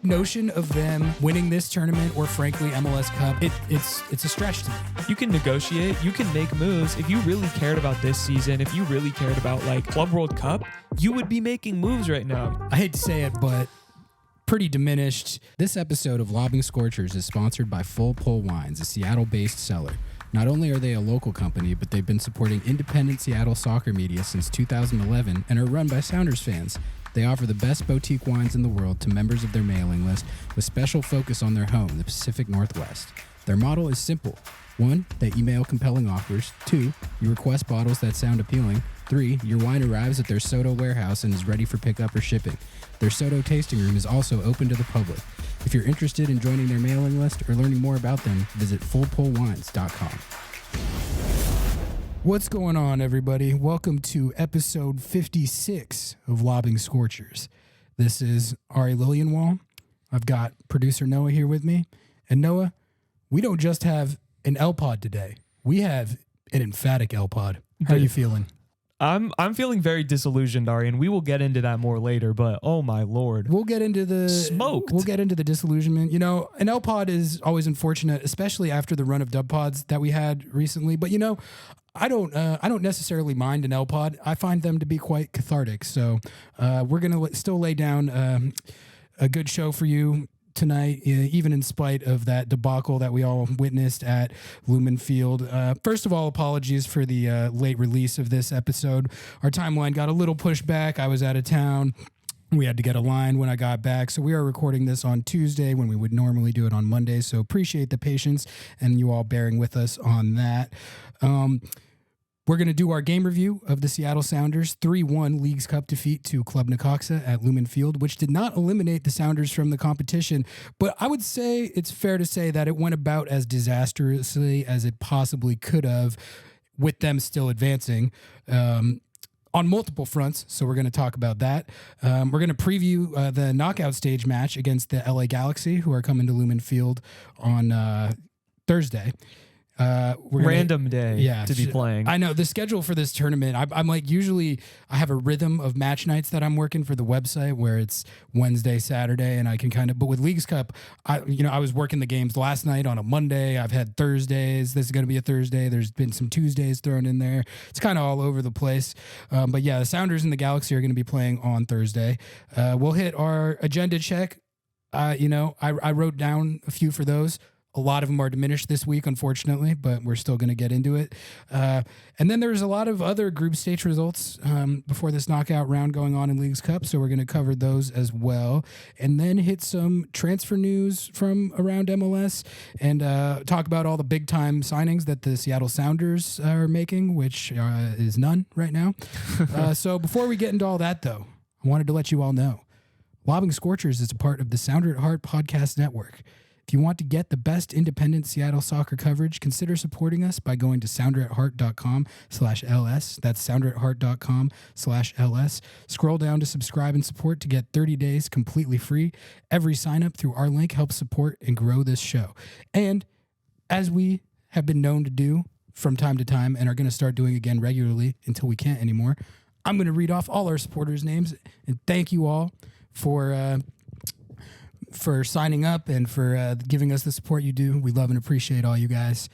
the notion of them winning this tournament or frankly MLS Cup, it's a stretch to me. You can negotiate, you can make moves. If you really cared about this season, if you really cared about like Club World Cup, you would be making moves right now. I hate to say it, but pretty diminished. This episode of Lobbing Scorchers is sponsored by Full Pull Wines, a Seattle-based seller. Not only are they a local company, but they've been supporting independent Seattle soccer media since 2011 and are run by Sounders fans. They offer the best boutique wines in the world to members of their mailing list with special focus on their home, the Pacific Northwest. Their model is simple. 1, they email compelling offers. 2, you request bottles that sound appealing. 3, your wine arrives at their Soto warehouse and is ready for pickup or shipping. Their Soto tasting room is also open to the public. If you're interested in joining their mailing list or learning more about them, visit fullpullwines.com. What's going on, everybody? Welcome to episode 56 of Lobbing Scorchers. This is Ari Lillianwall. I've got producer Noah here with me. And Noah, we don't just have an L-Pod today. We have an emphatic L-Pod. How are you feeling? I'm feeling very disillusioned, Ari, and we will get into that more later, but oh my lord. We'll get into the smoked. We'll get into the disillusionment. You know, an L-Pod is always unfortunate, especially after the run of dub pods that we had recently. But you know, I don't necessarily mind an L-Pod. I find them to be quite cathartic. So we're gonna still lay down a good show for you tonight, even in spite of that debacle that we all witnessed at Lumen Field. First of all, apologies for the late release of this episode. Our timeline got a little pushed back. I was out of town. We had to get a line when I got back. So we are recording this on Tuesday when we would normally do it on Monday. So appreciate the patience and you all bearing with us on that. We're going to do our game review of the Seattle Sounders 3-1 Leagues Cup defeat to Club Nexaca at Lumen Field, which did not eliminate the Sounders from the competition. But I would say it's fair to say that it went about as disastrously as it possibly could have, with them still advancing on multiple fronts. So we're going to talk about that. We're going to preview the knockout stage match against the LA Galaxy, who are coming to Lumen Field on Thursday. Random day to be playing. I know the schedule for this tournament. I'm like, usually I have a rhythm of match nights that I'm working for the website where it's Wednesday, Saturday, and I can kind of, but with Leagues Cup, I was working the games last night on a Monday. I've had Thursdays. This is going to be a Thursday. There's been some Tuesdays thrown in there. It's kind of all over the place. But yeah, the Sounders and the Galaxy are going to be playing on Thursday. We'll hit our agenda check. I wrote down a few for those. A lot of them are diminished this week, unfortunately, but we're still going to get into it. And then there's a lot of other group stage results before this knockout round going on in Leagues Cup, so we're going to cover those as well. And then hit some transfer news from around MLS and talk about all the big-time signings that the Seattle Sounders are making, which is none right now. So before we get into all that, though, I wanted to let you all know, Lobbing Scorchers is a part of the Sounder at Heart podcast network. If you want to get the best independent Seattle soccer coverage, consider supporting us by going to sounderatheart.com/LS. That's sounderatheart.com/LS. Scroll down to subscribe and support to get 30 days completely free. Every sign up through our link helps support and grow this show. And as we have been known to do from time to time and are going to start doing again regularly until we can't anymore, I'm going to read off all our supporters' names and thank you all for signing up and for giving us the support you do. We love and appreciate all you guys.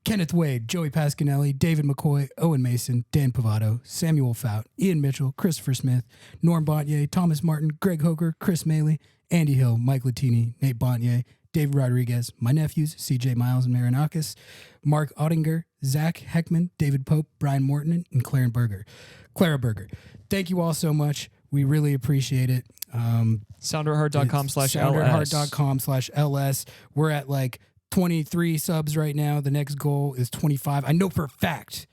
Kenneth Wade, Joey Pasquinelli, David McCoy, Owen Mason, Dan Pavato, Samuel Fout, Ian Mitchell, Christopher Smith, Norm Bontier, Thomas Martin, Greg Hoker, Chris Maley, Andy Hill, Mike Latini, Nate Bontier, David Rodriguez, my nephews, CJ Miles and Marinakis, Mark Ottinger, Zach Heckman, David Pope, Brian Morton, and Clara Berger. Thank you all so much. We really appreciate it. Sounderatheart.com/LS. Sounderatheart.com/LS. We're at like 23 subs right now. The next goal is 25. I know for a fact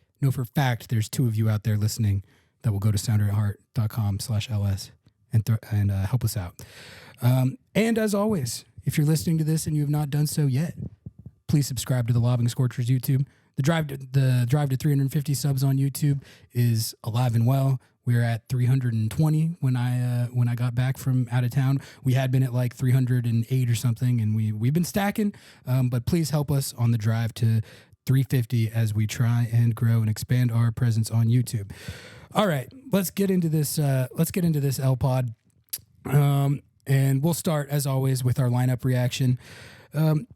there's 2 of you out there listening that will go to sounderatheart.com/LS and help us out. And as always, if you're listening to this and you have not done so yet, please subscribe to the Lobbing Scorchers YouTube. The drive to 350 subs on YouTube is alive and well. We're at 320 when I got back from out of town. We had been at like 308 or something, and we've been stacking. But please help us on the drive to 350 as we try and grow and expand our presence on YouTube. All right, let's get into this. Let's get into this L-Pod. And And we'll start, as always, with our lineup reaction.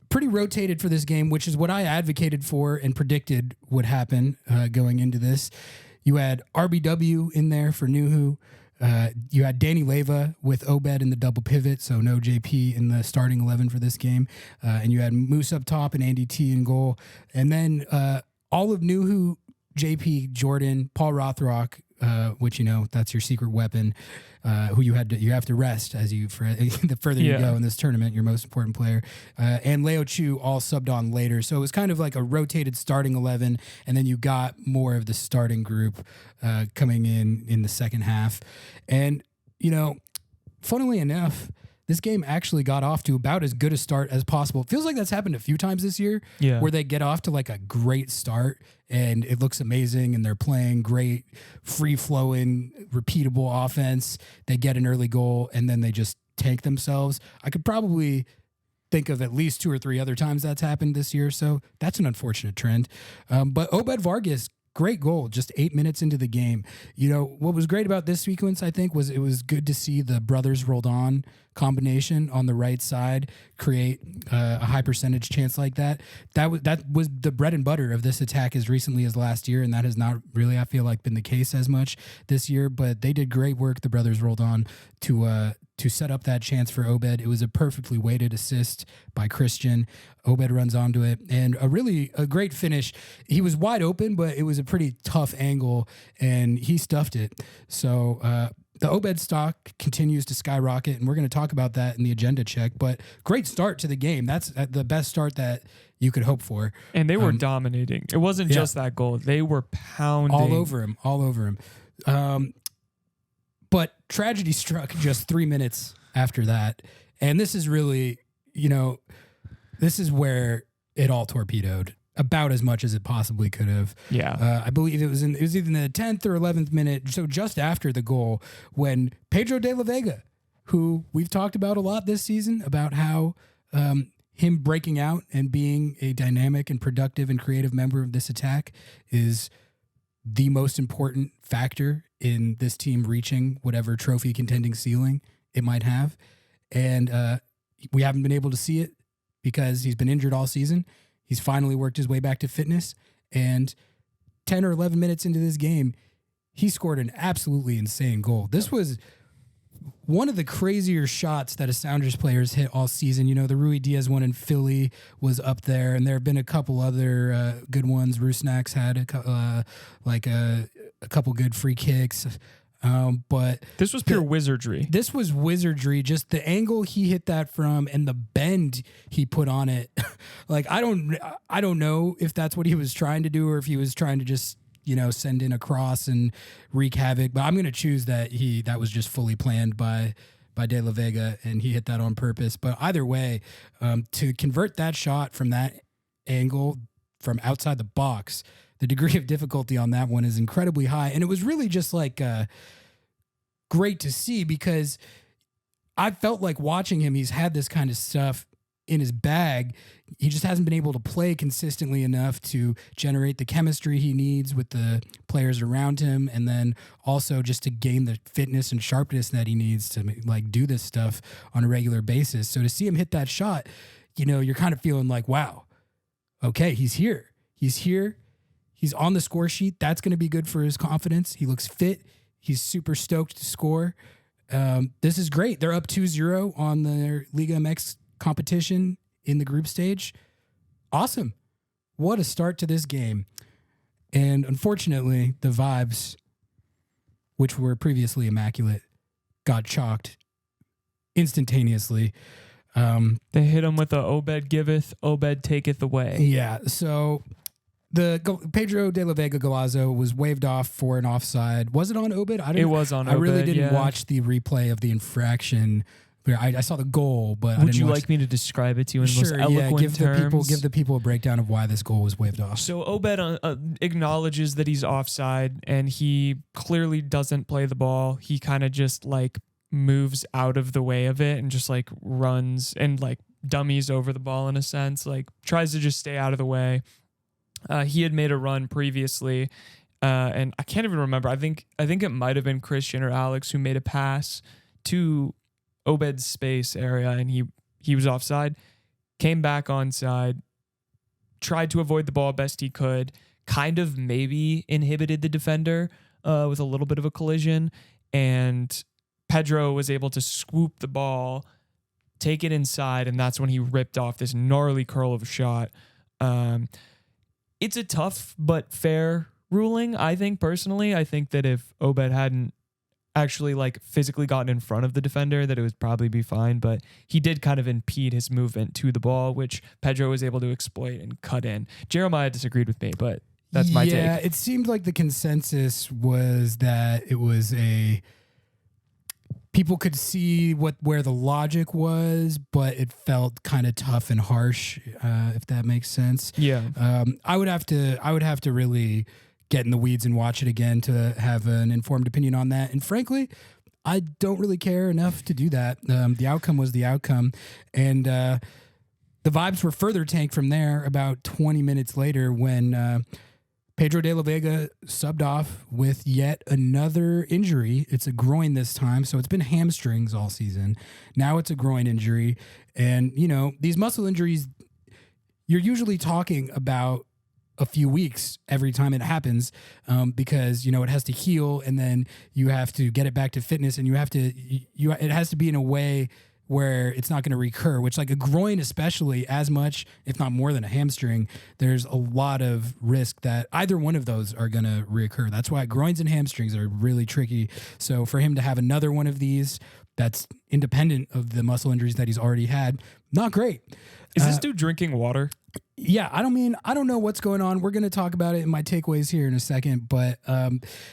Pretty rotated for this game, which is what I advocated for and predicted would happen going into this. You had RBW in there for Nuhu. You had Danny Leva with Obed in the double pivot, so no JP in the starting 11 for this game. And you had Moose up top and Andy T in goal. And then all of Nuhu, JP, Jordan, Paul Rothrock, which, that's your secret weapon, who you have to rest as the further you go in this tournament, your most important player, and Leo Chu all subbed on later. So it was kind of like a rotated starting 11, and then you got more of the starting group coming in the second half. And, funnily enough, this game actually got off to about as good a start as possible. It feels like that's happened a few times this year where they get off to like a great start and it looks amazing and they're playing great, free-flowing, repeatable offense. They get an early goal and then they just tank themselves. I could probably think of at least 2 or 3 other times that's happened this year, so that's an unfortunate trend. But Obed Vargas, great goal, just 8 minutes into the game. What was great about this sequence, I think, was it was good to see the brothers rolled on combination on the right side create a high percentage chance like that. That was the bread and butter of this attack as recently as last year, and that has not really, I feel like, been the case as much this year. But they did great work. The brothers rolled on to set up that chance for Obed. It was a perfectly weighted assist by Christian. Obed runs onto it, and a great finish. He was wide open, but it was a pretty tough angle, and he stuffed it. So the Obed stock continues to skyrocket, and we're going to talk about that in the agenda check. But great start to the game. That's the best start that you could hope for. And they were dominating. It wasn't just that goal. They were pounding. All over him. But tragedy struck just 3 minutes after that. And this is really, this is where it all torpedoed about as much as it possibly could have. Yeah. I believe it was either in the 10th or 11th minute, so just after the goal, when Pedro de la Vega, who we've talked about a lot this season, about how him breaking out and being a dynamic and productive and creative member of this attack is the most important factor in this team reaching whatever trophy contending ceiling it might have. And we haven't been able to see it because he's been injured all season. He's finally worked his way back to fitness, and 10 or 11 minutes into this game, he scored an absolutely insane goal. This was one of the crazier shots that a Sounders players hit all season. The Rui Diaz one in Philly was up there, and there have been a couple other good ones. Rusnak's had a couple good free kicks. But this was pure wizardry. This was wizardry. Just the angle he hit that from and the bend he put on it. I don't know if that's what he was trying to do or if he was trying to just, send in a cross and wreak havoc. But I'm going to choose that was just fully planned by De La Vega, and he hit that on purpose. But either way, to convert that shot from that angle from outside the box, the degree of difficulty on that one is incredibly high. And it was really just great to see, because I felt like watching him, he's had this kind of stuff in his bag. He just hasn't been able to play consistently enough to generate the chemistry he needs with the players around him, and then also just to gain the fitness and sharpness that he needs to do this stuff on a regular basis. So to see him hit that shot, you're kind of feeling like, wow, okay, he's here. He's on the score sheet. That's going to be good for his confidence. He looks fit. He's super stoked to score. This is great. They're up 2-0 on their Liga MX competition in the group stage. Awesome. What a start to this game. And unfortunately, the vibes, which were previously immaculate, got chalked instantaneously. They hit him with a Obed giveth, Obed taketh away. Yeah, so the Pedro de la Vega Golazo was waved off for an offside. Was it on Obed? It was on Obed. I really didn't watch the replay of the infraction. I saw the goal, but would you like me to describe it to you in most eloquent terms? Give the people a breakdown of why this goal was waved off. So Obed acknowledges that he's offside, and he clearly doesn't play the ball. He kind of just moves out of the way of it and just runs and dummies over the ball in a sense, tries to just stay out of the way. He had made a run previously, and I can't even remember. I think it might have been Christian or Alex who made a pass to Obed's space area and he was offside, came back onside, tried to avoid the ball best he could, kind of maybe inhibited the defender with a little bit of a collision, and Pedro was able to swoop the ball, take it inside, and that's when he ripped off this gnarly curl of a shot. It's a tough but fair ruling, I think, personally. I think that if Obed hadn't actually like physically gotten in front of the defender, that it would probably be fine, but he did kind of impede his movement to the ball, which Pedro was able to exploit and cut in. Jeremiah disagreed with me, but that's my take. Yeah, it seemed like the consensus was that it was people could see where the logic was, but it felt kind of tough and harsh, if that makes sense. Yeah. I would have to really get in the weeds and watch it again to have an informed opinion on that. And frankly, I don't really care enough to do that. The outcome was the outcome. And the vibes were further tanked from there about 20 minutes later when Pedro de la Vega subbed off with yet another injury. It's a groin this time, so it's been hamstrings all season. Now it's a groin injury. And, you know, these muscle injuries, you're usually talking about a few weeks every time it happens, because, you know, it has to heal and then you have to get it back to fitness, and it has to be in a way where it's not going to recur, which, like a groin especially, as much, if not more than a hamstring, there's a lot of risk that either one of those are going to reoccur. That's why groins and hamstrings are really tricky. So for him to have another one of these that's independent of the muscle injuries that he's already had, not great. Is this dude drinking water? Yeah, I don't know what's going on. We're going to talk about it in my takeaways here in a second, but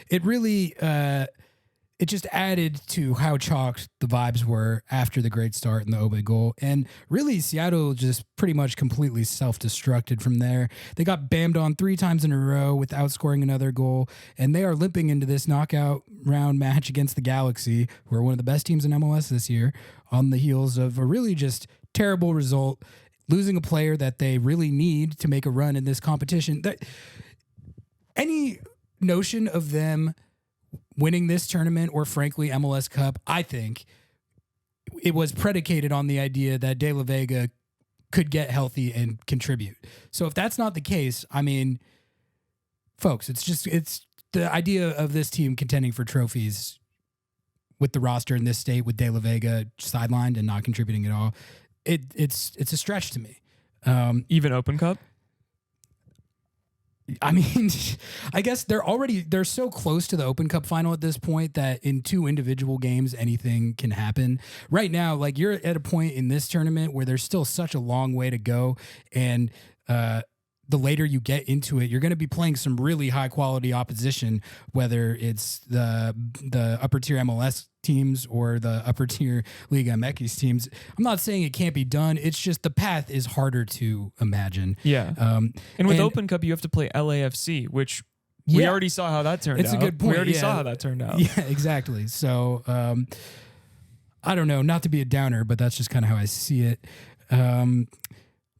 it really, it just added to how chalked the vibes were after the great start and the Obed goal. And really, Seattle just pretty much completely self-destructed from there. They got bammed on 3 times in a row without scoring another goal, and they are limping into this knockout round match against the Galaxy, who are one of the best teams in MLS this year, on the heels of a really just terrible result, losing a player that they really need to make a run in this competition. Any notion of them winning this tournament, or frankly MLS Cup, I think it was predicated on the idea that De La Vega could get healthy and contribute. So if that's not the case, I mean, folks, it's the idea of this team contending for trophies with the roster in this state, with De La Vega sidelined and not contributing at all. It's a stretch to me. Even Open Cup? I mean, I guess they're so close to the Open Cup final at this point that in 2 individual games, anything can happen. Right now, like, you're at a point in this tournament where there's still such a long way to go. And the later you get into it, you're going to be playing some really high quality opposition, whether it's the upper tier MLS teams or the upper tier Liga MX teams. I'm not saying it can't be done. It's just the path is harder to imagine. Yeah. And with Open Cup, you have to play LAFC, which we already saw how that turned out. It's a good point. We already saw how that turned out. Yeah, exactly. So I don't know, not to be a downer, but that's just kind of how I see it. I'm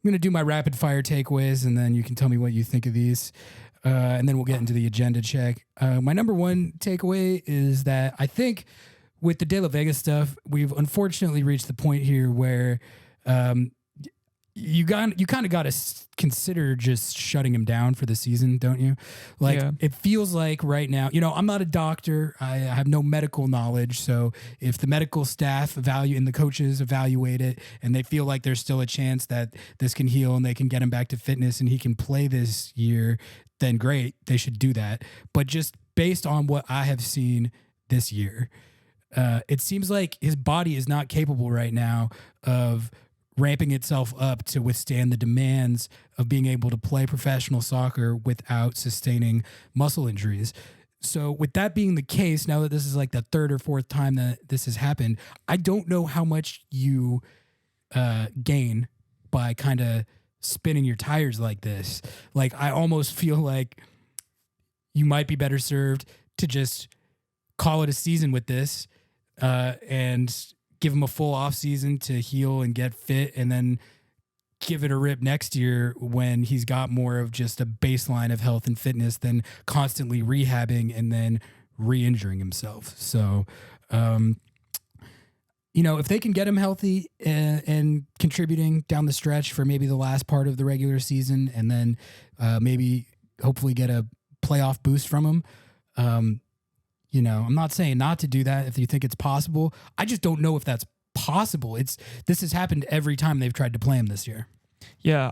going to do my rapid fire takeaways, and then you can tell me what you think of these. And then we'll get into the agenda check. My number one takeaway is that I think with the De La Vega stuff, we've unfortunately reached the point here where you kind of got to consider just shutting him down for the season, don't you? Like, It feels like right now, you know, I'm not a doctor. I have no medical knowledge. So if the medical staff and the coaches evaluate it and they feel like there's still a chance that this can heal and they can get him back to fitness and he can play this year, then great, they should do that. But just based on what I have seen this year, it seems like his body is not capable right now of ramping itself up to withstand the demands of being able to play professional soccer without sustaining muscle injuries. So with that being the case, now that this is like the 3rd or 4th time that this has happened, I don't know how much you gain by kind of spinning your tires like this. Like, I almost feel like you might be better served to just call it a season with this, and give him a full off season to heal and get fit, and then give it a rip next year when he's got more of just a baseline of health and fitness than constantly rehabbing and then re-injuring himself. So if they can get him healthy and contributing down the stretch for maybe the last part of the regular season, and then maybe hopefully get a playoff boost from him. I'm not saying not to do that if you think it's possible. I just don't know if that's possible. This has happened every time they've tried to play him this year. Yeah,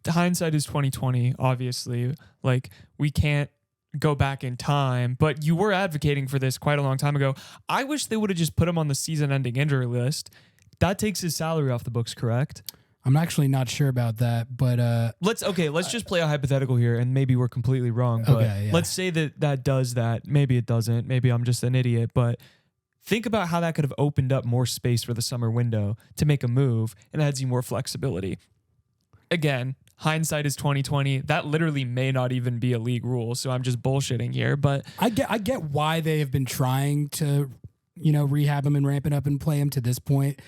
hindsight is 2020, obviously. Like, we can't go back in time, but you were advocating for this quite a long time ago. I wish they would have just put him on the season-ending injury list. That takes his salary off the books, correct? I'm actually not sure about that, but let's just play a hypothetical here, and maybe we're completely wrong. But let's say that does that. Maybe it doesn't. Maybe I'm just an idiot. But think about how that could have opened up more space for the summer window to make a move, and adds you more flexibility. Again, hindsight is 2020. That literally may not even be a league rule, so I'm just bullshitting here. But I get why they have been trying to, rehab him and ramp it up and play him to this point.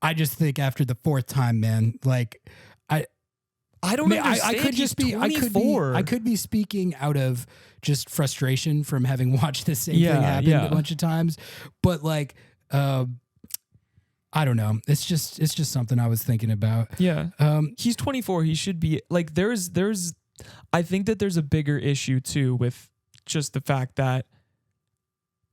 I just think after the fourth time, man, like I don't understand. I could just be 24. I could be speaking out of just frustration from having watched the same thing happen a bunch of times, but like I don't know. It's just something I was thinking about. Yeah. He's 24. He should be like, I think that there's a bigger issue too with just the fact that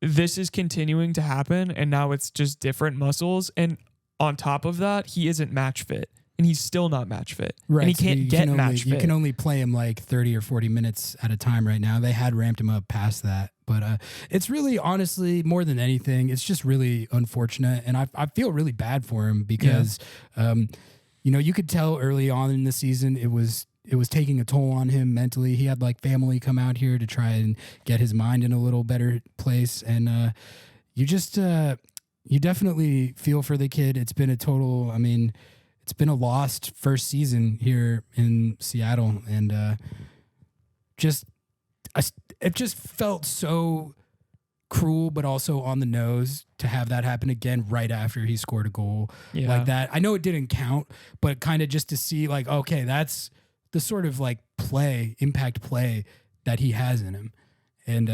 this is continuing to happen, and now it's just different muscles. And on top of that, he isn't match fit, and he's still not match fit. Right. And he can't get match fit. You can only play him like 30 or 40 minutes at a time right now. They had ramped him up past that. But it's really, honestly, more than anything, it's just really unfortunate. And I feel really bad for him because, you could tell early on in the season it was taking a toll on him mentally. He had like family come out here to try and get his mind in a little better place. And you definitely feel for the kid. It's been it's been a lost first season here in Seattle. And it just felt so cruel, but also on the nose to have that happen again right after he scored a goal like that. I know it didn't count, but kind of just to see like, okay, that's the sort of like impact play that he has in him. And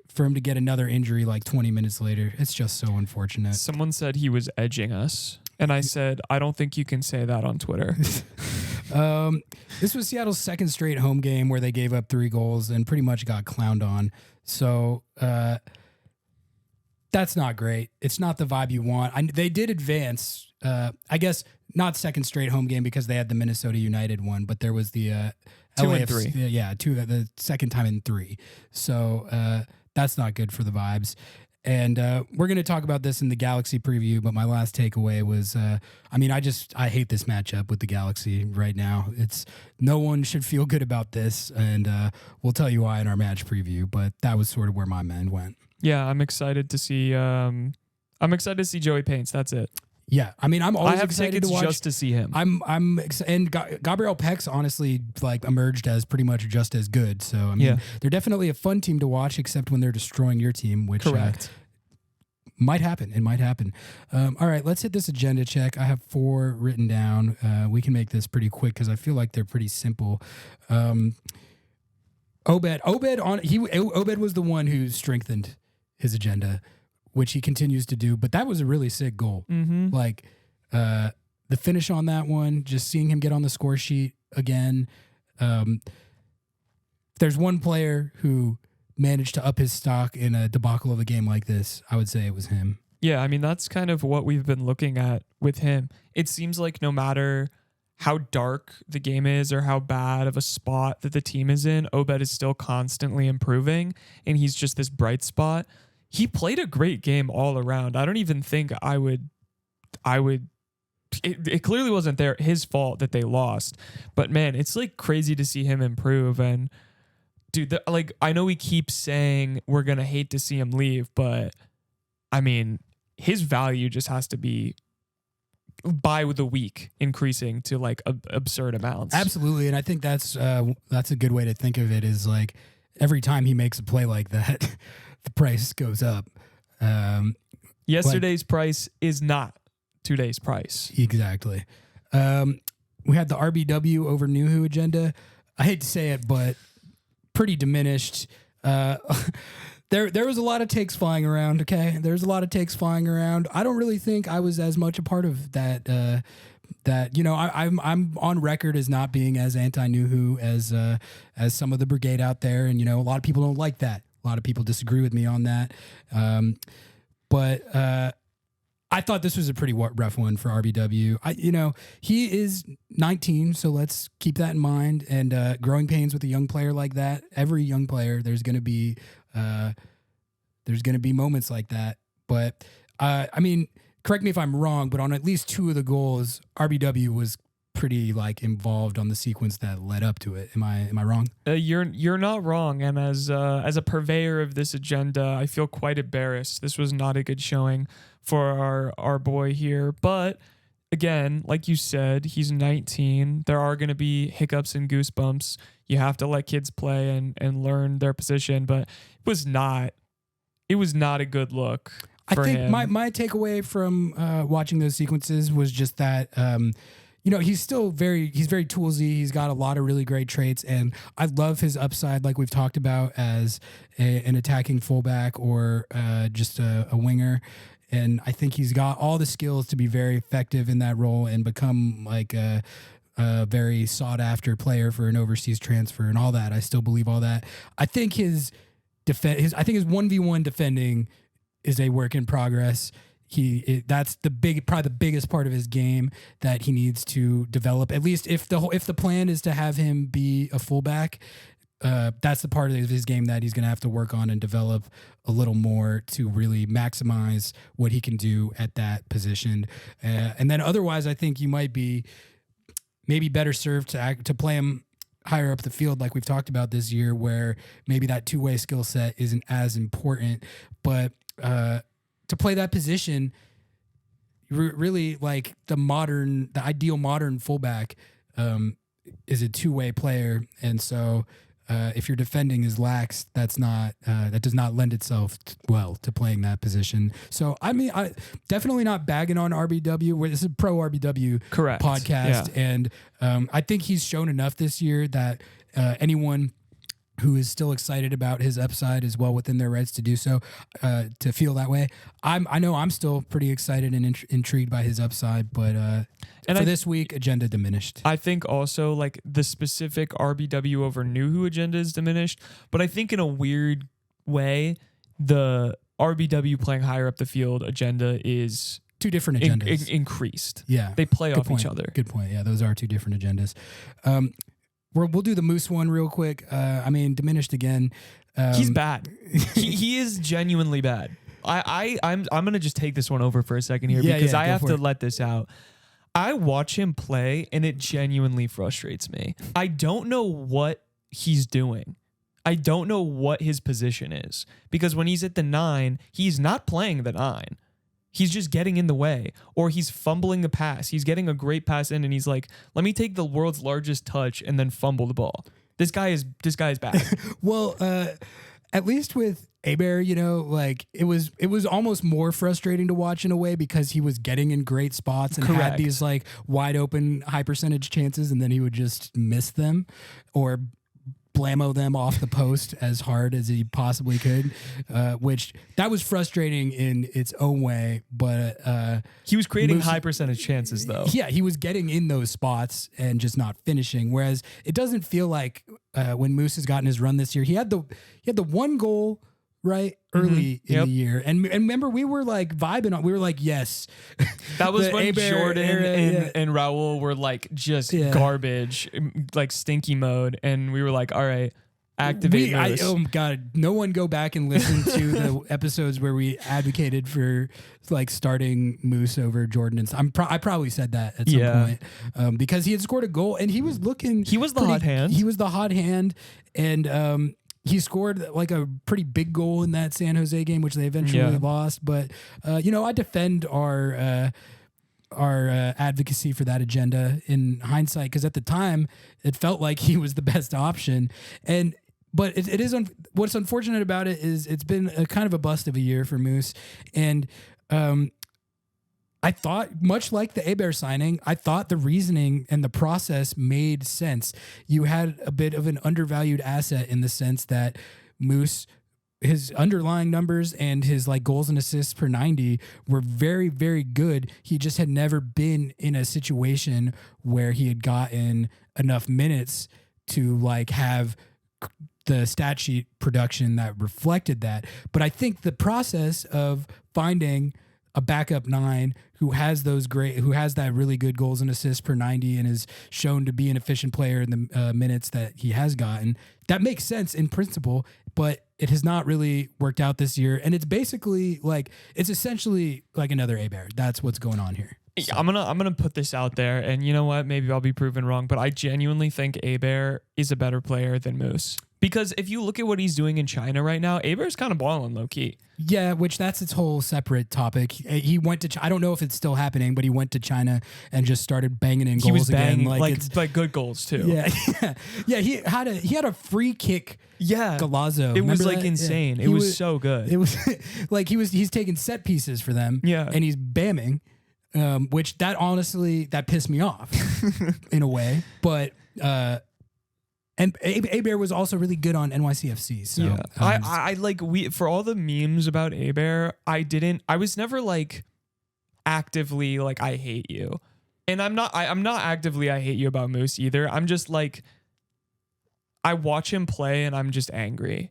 for him to get another injury like 20 minutes later, it's just so unfortunate. Someone said he was edging us. And I said, I don't think you can say that on Twitter. This was Seattle's second straight home game where they gave up 3 goals and pretty much got clowned on. So that's not great. It's not the vibe you want. They did advance. I guess not second straight home game because they had the Minnesota United one, but there was the 2 LAFC, and 3. The second time in 3. So that's not good for the vibes. And we're going to talk about this in the Galaxy preview, but my last takeaway was, I hate this matchup with the Galaxy right now. No one should feel good about this, and we'll tell you why in our match preview, but that was sort of where my mind went. Yeah, I'm excited to see Joey Paints. That's it. Yeah, I'm always excited to watch just to see him. And Gabriel Peck's honestly like emerged as pretty much just as good. So they're definitely a fun team to watch, except when they're destroying your team, which correct. Might happen. It might happen. All right, let's hit this agenda check. I have 4 written down. We can make this pretty quick because I feel like they're pretty simple. Obed was the one who strengthened his agenda, which he continues to do, but that was a really sick goal. Mm-hmm. Like the finish on that one, just seeing him get on the score sheet again. There's one player who managed to up his stock in a debacle of a game like this. I would say it was him. Yeah, that's kind of what we've been looking at with him. It seems like no matter how dark the game is or how bad of a spot that the team is in, Obed is still constantly improving, and he's just this bright spot. He played a great game all around. I don't even think I would. It clearly wasn't his fault that they lost, but man, it's like crazy to see him improve. And dude, I know we keep saying we're gonna hate to see him leave, but his value just has to be by the week increasing to like absurd amounts. Absolutely, and I think that's a good way to think of it. Is like every time he makes a play like that, the price goes up. Yesterday's price is not today's price. Exactly. We had the RBW over Nuhu agenda. I hate to say it, but pretty diminished. The There was a lot of takes flying around. Okay, there's a lot of takes flying around. I don't really think I was as much a part of that. I'm on record as not being as anti-Nuhu as some of the brigade out there, and a lot of people don't like that. A lot of people disagree with me on that. But I thought this was a pretty rough one for RBW. He is 19, so let's keep that in mind. And growing pains with a young player like that. Every young player, there's going to be moments like that. But correct me if I'm wrong, but on at least 2 of the goals, RBW was pretty involved on the sequence that led up to it. Am I wrong? You're not wrong. And as a purveyor of this agenda, I feel quite embarrassed. This was not a good showing for our boy here. But again, like you said, he's 19. There are going to be hiccups and goosebumps. You have to let kids play and learn their position. But it was not a good look. I think my takeaway from watching those sequences was just that. He's still very toolsy. He's got a lot of really great traits, and I love his upside, like we've talked about, as an attacking fullback or just a winger. And I think he's got all the skills to be very effective in that role and become a very sought after player for an overseas transfer and all that. I still believe all that. I think his 1v1 defending is a work in progress. That's probably the biggest part of his game that he needs to develop. At least if the plan is to have him be a fullback, that's the part of his game that he's going to have to work on and develop a little more to really maximize what he can do at that position. And then otherwise, I think you might be maybe better served to play him higher up the field, like we've talked about this year, where maybe that two-way skill set isn't as important, but to play that position, really the ideal modern fullback is a two-way player, and so if your defending is lax, that does not lend itself well to playing that position. So I definitely not bagging on RBW. This is a pro RBW podcast, and I think he's shown enough this year that anyone who is still excited about his upside is well within their rights to do so, to feel that way. I know I'm still pretty excited and intrigued by his upside, but this week, agenda diminished. I think also the specific RBW over Nuhu agenda is diminished, but I think in a weird way, the RBW playing higher up the field agenda is two different agendas. Increased. Yeah. They play off each other. Good point. Yeah, those are two different agendas. We'll do the Moose one real quick. Diminished again. He's bad. he is genuinely bad. I'm gonna just take this one over for a second here because I have to let this out. I watch him play and it genuinely frustrates me. I don't know what he's doing. I don't know what his position is, because when he's at the 9, he's not playing the 9. He's just getting in the way, or he's fumbling the pass. He's getting a great pass in, and he's like, "Let me take the world's largest touch and then fumble the ball." This guy is bad. Well, at least with Abear, it was almost more frustrating to watch in a way, because he was getting in great spots and had these wide open high percentage chances, and then he would just miss them or blammo them off the post as hard as he possibly could, which that was frustrating in its own way. But he was creating high percentage chances, though. Yeah, he was getting in those spots and just not finishing. Whereas it doesn't feel like when Moose has gotten his run this year, he had the one goal right early in the year, and remember we were vibing on. We were yes, that was when Jordan and Raul were just garbage, stinky mode, and we were all right, activate Moose. Oh god, no one go back and listen to the episodes where we advocated for starting Moose over Jordan. And I probably said that at some point, because he had scored a goal and he was looking. He was the hot hand. He was the hot hand, and he scored a pretty big goal in that San Jose game, which they eventually lost. But I defend our advocacy for that agenda in hindsight, because at the time it felt like he was the best option. But it is what's unfortunate about it is it's been a kind of a bust of a year for Moose, and I thought, much like the Abear signing, I thought the reasoning and the process made sense. You had a bit of an undervalued asset in the sense that Moose his underlying numbers and his like goals and assists per 90 were very, very good. He just had never been in a situation where he had gotten enough minutes to like have the stat sheet production that reflected that. But I think the process of finding a backup 9 who has that really good goals and assists per 90 and is shown to be an efficient player in the minutes that he has gotten, that makes sense in principle, but it has not really worked out this year. And it's basically like, it's essentially like another Abear. That's what's going on here. So. I'm gonna put this out there, and you know what? Maybe I'll be proven wrong, but I genuinely think Abear is a better player than Moose. Because if you look at what he's doing in China right now, Abear's kind of balling low key. Yeah, which that's its whole separate topic. He went to I don't know if it's still happening, but he went to China and just started banging in goals. He was banging again. like good goals too. Yeah. He had a free kick. Yeah, Golazo. It was like insane. Yeah. It was so good. It was like he's taking set pieces for them. Yeah, and he's bamming. Which that honestly that pissed me off in a way, but and Abear was also really good on NYCFC. So yeah. I like for all the memes about Abear, I was never like actively like I hate you, and I'm not actively I hate you about Moose either. I'm just like I watch him play and I'm just angry.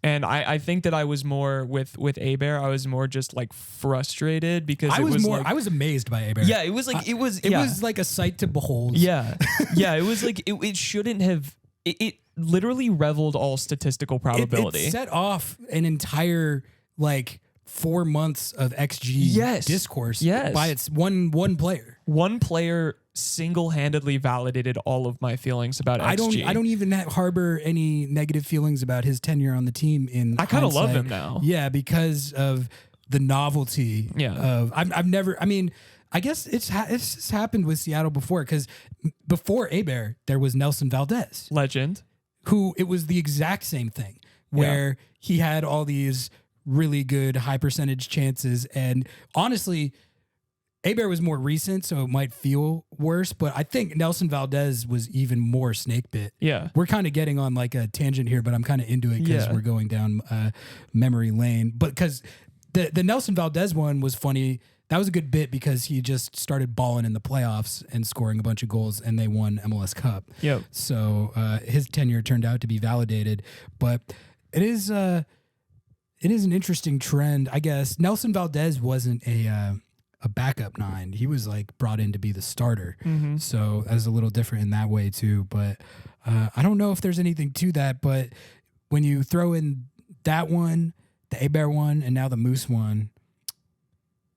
And I think that I was more with Abear. I was more just like frustrated because I was amazed by Abear. Yeah, it was like it was like a sight to behold. Yeah, yeah, it was like it shouldn't have. It literally reveled all statistical probability. It set off an entire like 4 months of XG discourse. Yes. By its one player. One player single-handedly validated all of my feelings about XG. I don't even harbor any negative feelings about his tenure on the team. I kind of love him now. Yeah, because of the novelty. Yeah. Of I've never. I mean, I guess it's happened with Seattle before because before Abear there was Nelson Valdez, legend, who it was the exact same thing where he had all these really good high percentage chances, and honestly, Abear was more recent, so it might feel worse, but I think Nelson Valdez was even more snake bit. Yeah. We're kind of getting on like a tangent here, but I'm kind of into it because we're going down memory lane. But because the Nelson Valdez one was funny. That was a good bit because he just started balling in the playoffs and scoring a bunch of goals, and they won MLS Cup. Yep. So his tenure turned out to be validated, but it is an interesting trend, I guess. Nelson Valdez wasn't a backup 9. He was like brought in to be the starter. Mm-hmm. So that was a little different in that way too. But I don't know if there's anything to that. But when you throw in that one, the Abear one, and now the Moose one,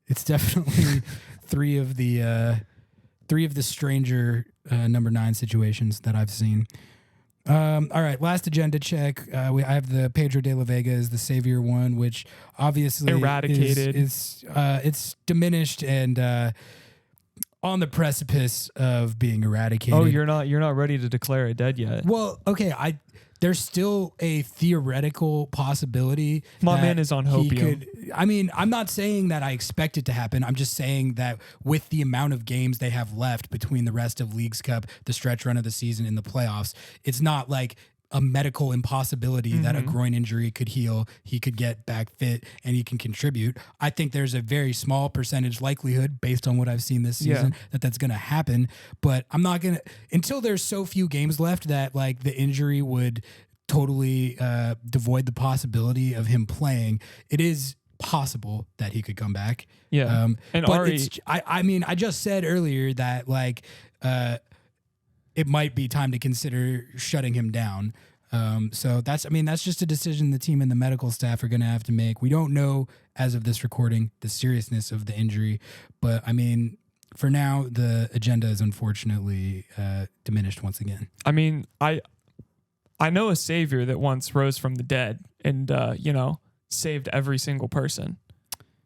it's definitely three of the stranger number 9 situations that I've seen. All right, last agenda check. I have the Pedro de la Vega as the savior one, which obviously eradicated. It's diminished and on the precipice of being eradicated. Oh, you're not ready to declare it dead yet. Well, okay, there's still a theoretical possibility. My man is on hopium. I'm not saying that I expect it to happen. I'm just saying that with the amount of games they have left between the rest of Leagues Cup, the stretch run of the season, and the playoffs, it's not like a medical impossibility that a groin injury could heal, he could get back fit, and he can contribute. I think there's a very small percentage likelihood, based on what I've seen this season, that that's going to happen. But I'm not going to, until there's so few games left that like the injury would totally devoid the possibility of him playing. It is possible that he could come back. Yeah. And but Ari, I just said earlier that like it might be time to consider shutting him down. So that's just a decision the team and the medical staff are going to have to make. We don't know as of this recording the seriousness of the injury, but I mean, for now, the agenda is unfortunately diminished once again. I mean, I know a savior that once rose from the dead and saved every single person.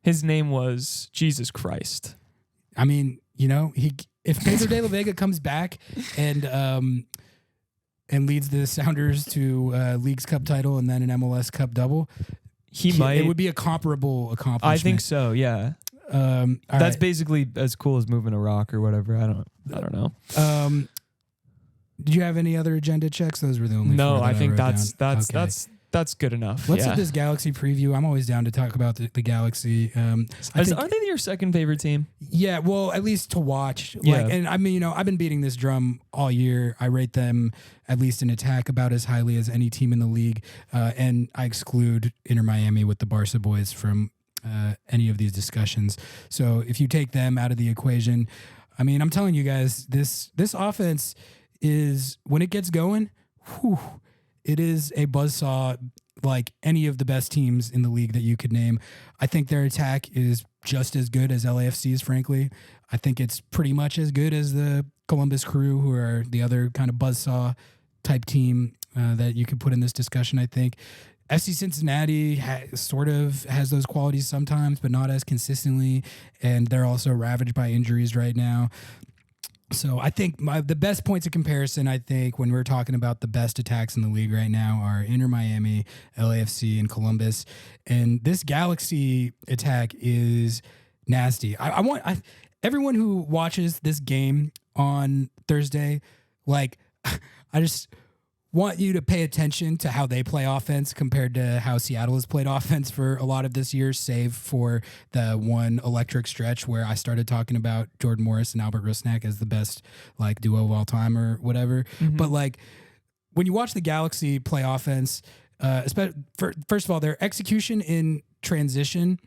His name was Jesus Christ. I mean, if Pedro de la Vega comes back and leads the Sounders to Leagues Cup title and then an MLS Cup double, it would be a comparable accomplishment. I think so. Yeah. That's basically as cool as moving a rock or whatever. I don't know. Did you have any other agenda checks? Those were the only. No, four I think that's that's good enough. Let's hit this Galaxy preview. I'm always down to talk about the Galaxy. Are they your second favorite team? Yeah, well, at least to watch. Yeah. Like, and I mean, I've been beating this drum all year. I rate them, at least in attack, about as highly as any team in the league. And I exclude Inter Miami with the Barca boys from any of these discussions. So if you take them out of the equation, I mean, I'm telling you guys, this offense is, when it gets going, whew, it is a buzzsaw like any of the best teams in the league that you could name. I think their attack is just as good as LAFC's, frankly. I think it's pretty much as good as the Columbus Crew, who are the other kind of buzzsaw type team that you could put in this discussion, I think. FC Cincinnati sort of has those qualities sometimes, but not as consistently, and they're also ravaged by injuries right now. So I think the best points of comparison, I think, when we're talking about the best attacks in the league right now are Inter Miami, LAFC, and Columbus. And this Galaxy attack is nasty. I want everyone who watches this game on Thursday, like, I just want you to pay attention to how they play offense compared to how Seattle has played offense for a lot of this year, save for the one electric stretch where I started talking about Jordan Morris and Albert Rusnak as the best like duo of all time or whatever. Mm-hmm. But like when you watch the Galaxy play offense, first of all, their execution in transition,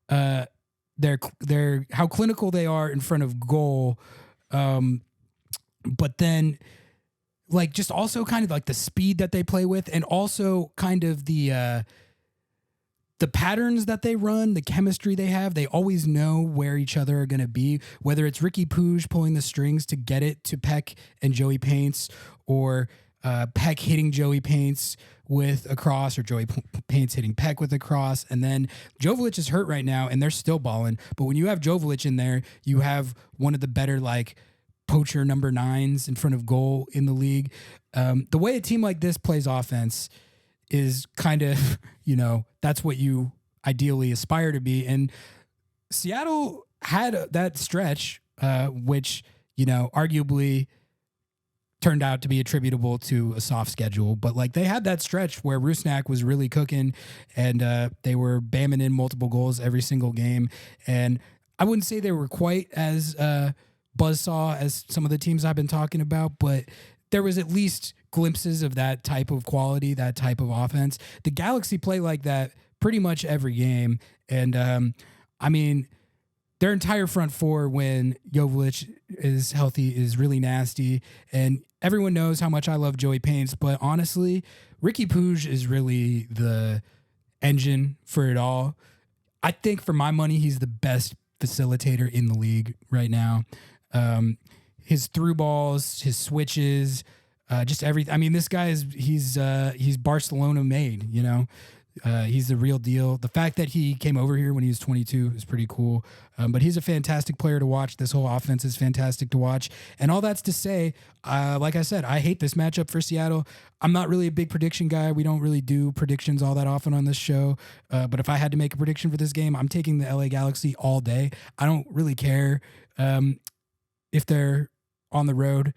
their how clinical they are in front of goal, but then like just also kind of like the speed that they play with, and also kind of the patterns that they run, the chemistry they have. They always know where each other are going to be, whether it's Ricky Puig pulling the strings to get it to Peck and Joey Paints, or Peck hitting Joey Paints with a cross, or Joey Paints hitting Peck with a cross. And then Joveljic is hurt right now and they're still balling. But when you have Joveljic in there, you have one of the better like poacher number 9s in front of goal in the league. The way a team like this plays offense is kind of, that's what you ideally aspire to be. And Seattle had that stretch, which, arguably turned out to be attributable to a soft schedule. But like they had that stretch where Rusnak was really cooking, and they were bamming in multiple goals every single game. And I wouldn't say they were quite as buzzsaw as some of the teams I've been talking about, but there was at least glimpses of that type of quality, that type of offense. The Galaxy play like that pretty much every game. And I mean, their entire front four when Joveljic is healthy is really nasty. And everyone knows how much I love Joey Paints, but honestly, Ricky Puig is really the engine for it all. I think for my money, he's the best facilitator in the league right now. His through balls, his switches, just everything. I mean, this guy he's Barcelona made, he's the real deal. The fact that he came over here when he was 22 is pretty cool. But he's a fantastic player to watch. This whole offense is fantastic to watch. And all that's to say, like I said, I hate this matchup for Seattle. I'm not really a big prediction guy. We don't really do predictions all that often on this show. But if I had to make a prediction for this game, I'm taking the LA Galaxy all day. I don't really care if they're on the road.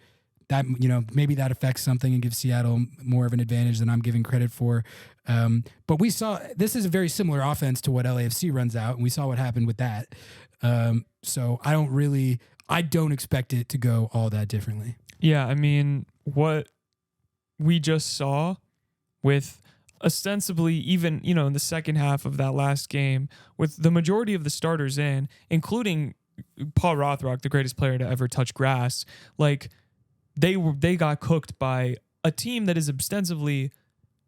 That, maybe that affects something and gives Seattle more of an advantage than I'm giving credit for. But we saw this is a very similar offense to what LAFC runs out, and we saw what happened with that. So I don't expect it to go all that differently. Yeah, I mean, what we just saw with ostensibly even, in the second half of that last game, with the majority of the starters in, including Paul Rothrock, the greatest player to ever touch grass, like they got cooked by a team that is ostensibly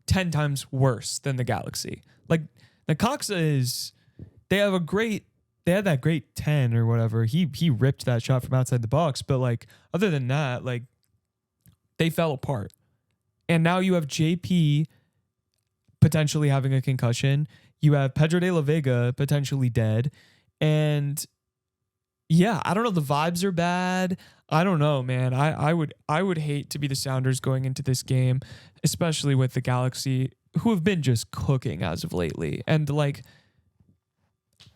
10 times worse than the Galaxy. Like Necaxa they had that great 10 or whatever. He ripped that shot from outside the box, but like other than that, like they fell apart. And now you have JP potentially having a concussion. You have Pedro de la Vega potentially dead. And yeah, I don't know. The vibes are bad. I don't know, man. I would hate to be the Sounders going into this game, especially with the Galaxy, who have been just cooking as of lately. And like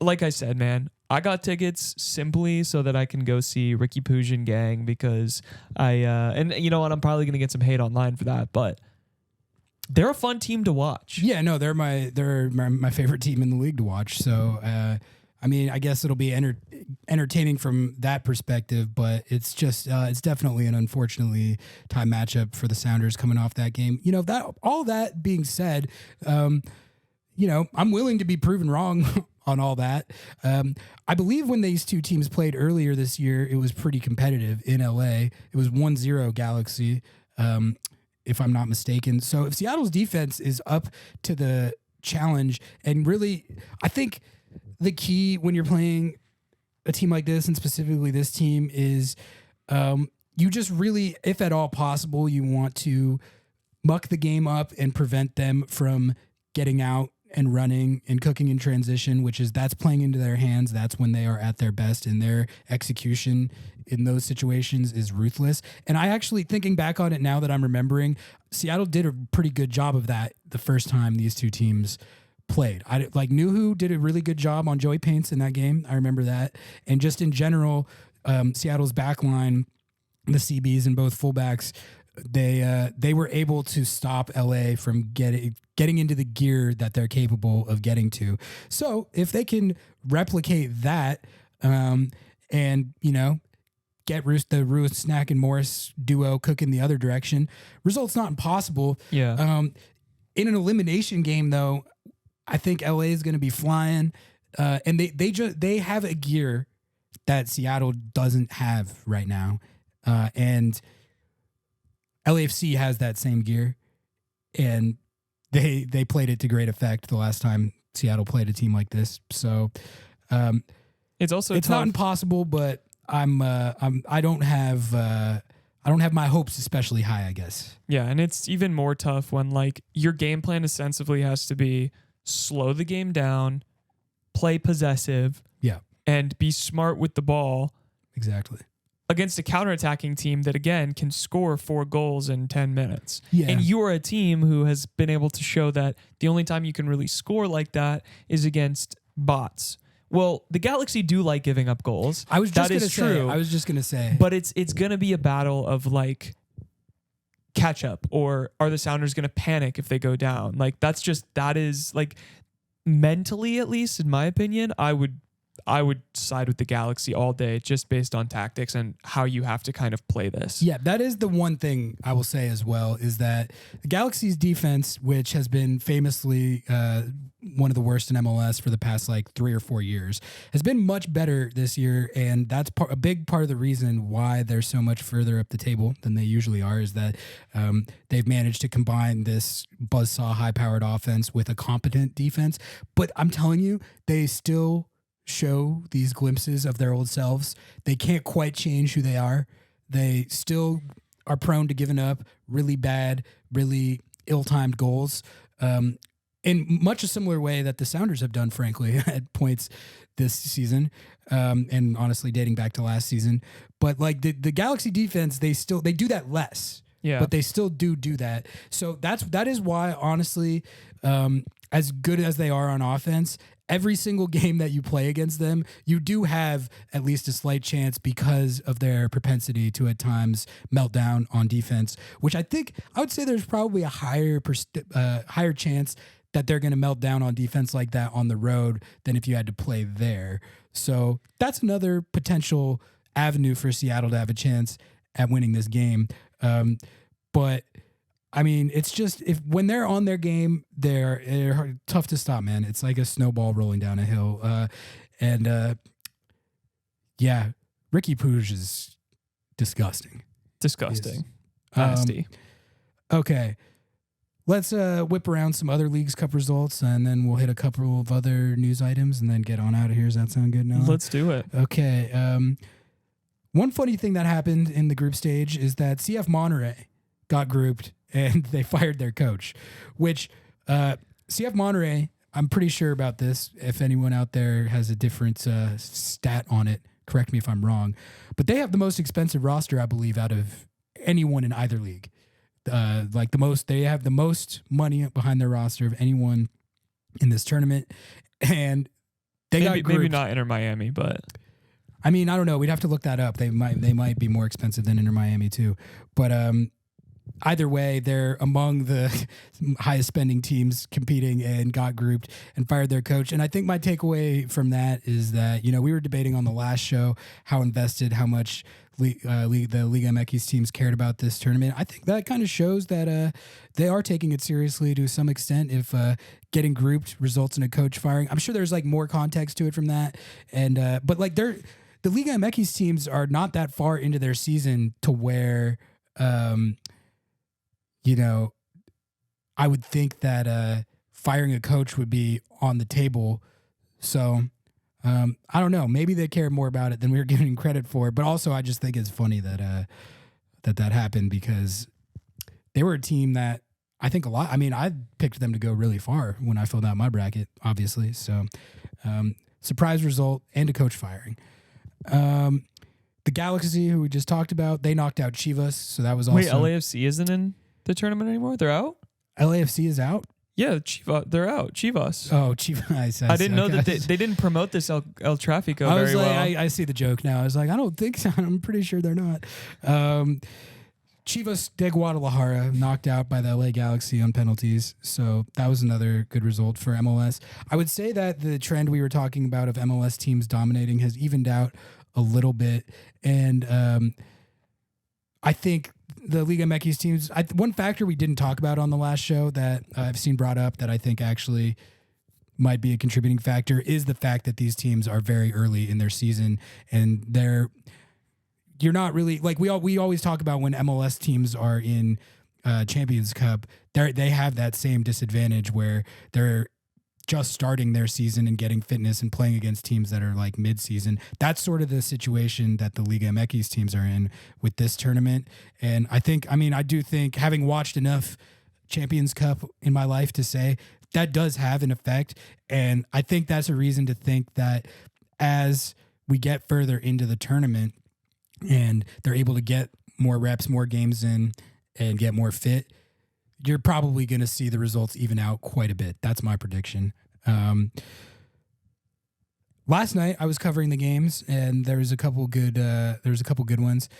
I said, man, I got tickets simply so that I can go see Ricky Puig and gang, because and you know what, I'm probably gonna get some hate online for that, but they're a fun team to watch. Yeah, no, they're my favorite team in the league to watch. So, I mean, I guess it'll be entertaining from that perspective, but it's just it's definitely an unfortunately time matchup for the Sounders coming off that game. You know, that all that being said, you know, I'm willing to be proven wrong on all that. I believe when these two teams played earlier this year, it was pretty competitive in LA. It was 1-0 Galaxy, if I'm not mistaken. So if Seattle's defense is up to the challenge, and really, I think the key when you're playing a team like this, and specifically this team, is you just really, if at all possible, you want to muck the game up and prevent them from getting out and running and cooking in transition, that's playing into their hands. That's when they are at their best, and their execution in those situations is ruthless. And I actually, thinking back on it now that I'm remembering, Seattle did a pretty good job of that the first time these two teams played. Nuhu did a really good job on Joey Paints in that game. I remember that. And just in general, Seattle's back line, the CBs and both fullbacks, they were able to stop LA from getting into the gear that they're capable of getting to. So if they can replicate that, and you know, get the Rusnak and Morris duo cooking the other direction, results not impossible. Yeah. In an elimination game, though, I think LA is going to be flying, and they have a gear that Seattle doesn't have right now, and LAFC has that same gear, and they played it to great effect the last time Seattle played a team like this. So it's not impossible, but I don't have my hopes especially high, I guess. Yeah, and it's even more tough when like your game plan ostensibly has to be slow the game down, play possessive, and be smart with the ball. Exactly. Against a counterattacking team that, again, can score 4 goals in 10 minutes. Yeah. And you are a team who has been able to show that the only time you can really score like that is against bots. Well, the Galaxy do like giving up goals. I was just going to say. But it's going to be a battle of, like, catch up, or are the Sounders going to panic if they go down? Like, that is, like, mentally, at least, in my opinion, I would side with the Galaxy all day, just based on tactics and how you have to kind of play this. Yeah, that is the one thing I will say as well, is that the Galaxy's defense, which has been famously one of the worst in MLS for the past like 3 or 4 years, has been much better this year. And that's a big part of the reason why they're so much further up the table than they usually are, is that they've managed to combine this buzzsaw high-powered offense with a competent defense. But I'm telling you, they still show these glimpses of their old selves. They can't quite change who they are. They still are prone to giving up really bad, really ill-timed goals, in much a similar way that the Sounders have done, frankly, at points this season, and honestly dating back to last season. But like the Galaxy defense, they do that less. Yeah. But they still do that. So that is why, honestly, as good as they are on offense, every single game that you play against them, you do have at least a slight chance because of their propensity to at times melt down on defense, which I would say there's probably a higher chance that they're going to melt down on defense like that on the road than if you had to play there. So that's another potential avenue for Seattle to have a chance at winning this game. But I mean, it's just when they're on their game, they're tough to stop, man. It's like a snowball rolling down a hill. Yeah, Ricky Puig is disgusting. Nasty. Okay. Let's whip around some other Leagues Cup results, and then we'll hit a couple of other news items and then get on out of here. Does that sound good now? Let's do it. Okay. One funny thing that happened in the group stage is that CF Monterrey got grouped and they fired their coach, which CF Monterrey, I'm pretty sure about this. If anyone out there has a different stat on it, correct me if I'm wrong. But they have the most expensive roster, I believe, out of anyone in either league. They have the most money behind their roster of anyone in this tournament. And they got grouped. Maybe not Inter Miami, but I mean, I don't know. We'd have to look that up. They might be more expensive than Inter Miami too. But either way, they're among the highest spending teams competing and got grouped and fired their coach. And I think my takeaway from that is that, we were debating on the last show how invested, how much the Liga MX teams cared about this tournament. I think that kind of shows that they are taking it seriously to some extent if getting grouped results in a coach firing. I'm sure there's like more context to it from that. And but like the Liga MX teams are not that far into their season to where I would think that firing a coach would be on the table. So I don't know. Maybe they care more about it than we were giving credit for. But also, I just think it's funny that that happened because they were a team that I think a lot. I mean, I picked them to go really far when I filled out my bracket, obviously. So surprise result and a coach firing. The Galaxy, who we just talked about, they knocked out Chivas. So that was also... Wait, LAFC isn't in the tournament anymore? They're out? LAFC is out? Yeah, they're out. Chivas. Oh, Chivas. I didn't know that they didn't promote this El Tráfico very well. I see the joke now. I was like, I don't think so. I'm pretty sure they're not. Chivas de Guadalajara knocked out by the LA Galaxy on penalties. So that was another good result for MLS. I would say that the trend we were talking about of MLS teams dominating has evened out a little bit. And I think the Liga MX teams, one factor we didn't talk about on the last show that I've seen brought up that I think actually might be a contributing factor is the fact that these teams are very early in their season and you're not really like we always talk about when MLS teams are in Champions Cup, they have that same disadvantage where they're just starting their season and getting fitness and playing against teams that are like mid-season. That's sort of the situation that the Liga MX teams are in with this tournament. And I do think having watched enough Champions Cup in my life to say that does have an effect. And I think that's a reason to think that as we get further into the tournament and they're able to get more reps, more games in and get more fit, you're probably going to see the results even out quite a bit. That's my prediction. Last night I was covering the games and there was a couple good ones.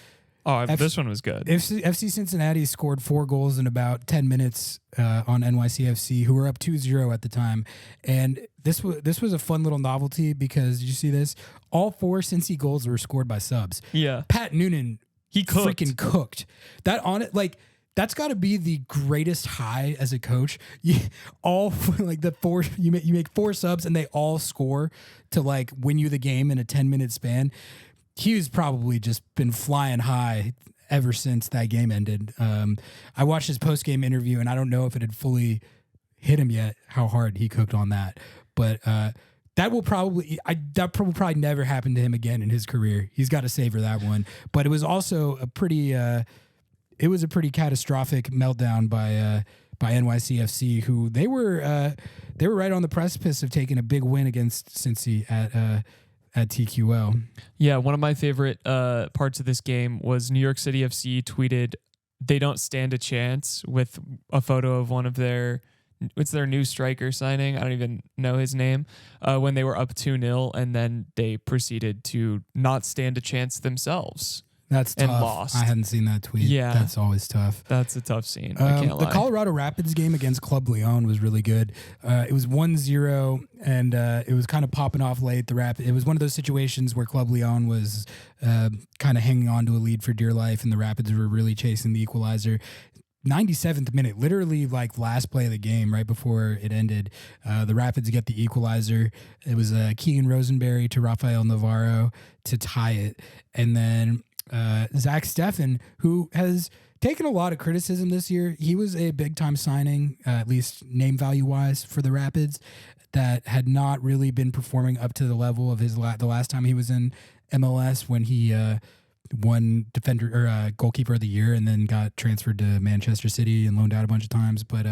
Oh, this one was good. FC Cincinnati scored 4 goals in about 10 minutes on NYCFC, who were up 2-0 at the time. And this was a fun little novelty because did you see this? All 4 Cincy goals were scored by subs. Yeah. Pat Noonan, he freaking cooked. That on it, like. That's got to be the greatest high as a coach. You make 4 subs and they all score to like win you the game in a 10-minute span. He's probably just been flying high ever since that game ended. I watched his post-game interview and I don't know if it had fully hit him yet how hard he cooked on that. But that will probably never happen to him again in his career. He's got to savor that one. But it was also a pretty catastrophic meltdown by NYCFC, who they were right on the precipice of taking a big win against Cincy at TQL. Yeah, one of my favorite parts of this game was New York City FC tweeted they don't stand a chance with a photo of one of their new striker signing. I don't even know his name. When they were up 2-0 and then they proceeded to not stand a chance themselves. That's and tough. Lost. I hadn't seen that tweet. Yeah. That's always tough. That's a tough scene. I can't lie. The Colorado Rapids game against Club Leon was really good. It was 1-0, and it was kind of popping off late. It was one of those situations where Club Leon was kind of hanging on to a lead for dear life, and the Rapids were really chasing the equalizer. 97th minute, literally like last play of the game, right before it ended, the Rapids get the equalizer. It was Keegan Rosenberry to Rafael Navarro to tie it, and then Zach Steffen, who has taken a lot of criticism this year. He was a big-time signing, at least name value-wise, for the Rapids that had not really been performing up to the level of the last time he was in MLS when he won goalkeeper of the year and then got transferred to Manchester City and loaned out a bunch of times. But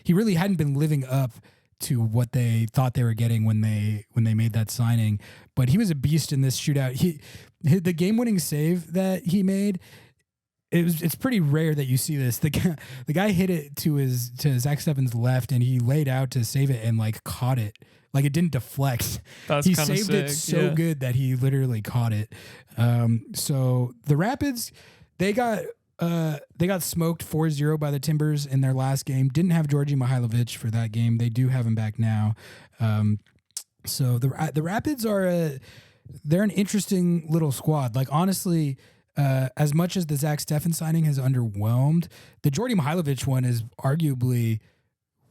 he really hadn't been living up to what they thought they were getting when they made that signing. But he was a beast in this shootout. The game-winning save that he made, it's pretty rare that you see this. The guy hit it to Zach Steffen's left, and he laid out to save it and like caught it. Like it didn't deflect. That's he saved sick. It so good that he literally caught it. So the Rapids, they got they got smoked 4-0 by the Timbers in their last game. Didn't have Georgi Mihailovic for that game. They do have him back now. So the Rapids are they're an interesting little squad. Like, honestly, as much as the Zach Steffen signing has underwhelmed, the Georgi Mihailovic one is arguably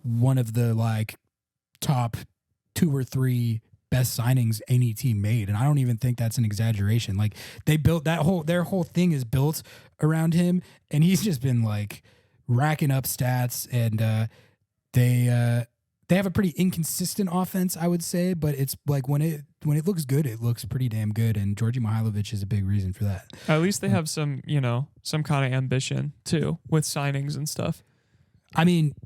one of the like top 2 or 3 best signings any team made, and I don't even think that's an exaggeration. Like, they built their whole thing is built around him, and he's just been like racking up stats, and they have a pretty inconsistent offense, I would say, but it's like when it looks good, it looks pretty damn good, and Georgi Mihailovic is a big reason for that. At least they have some kind of ambition too with signings and stuff. I mean,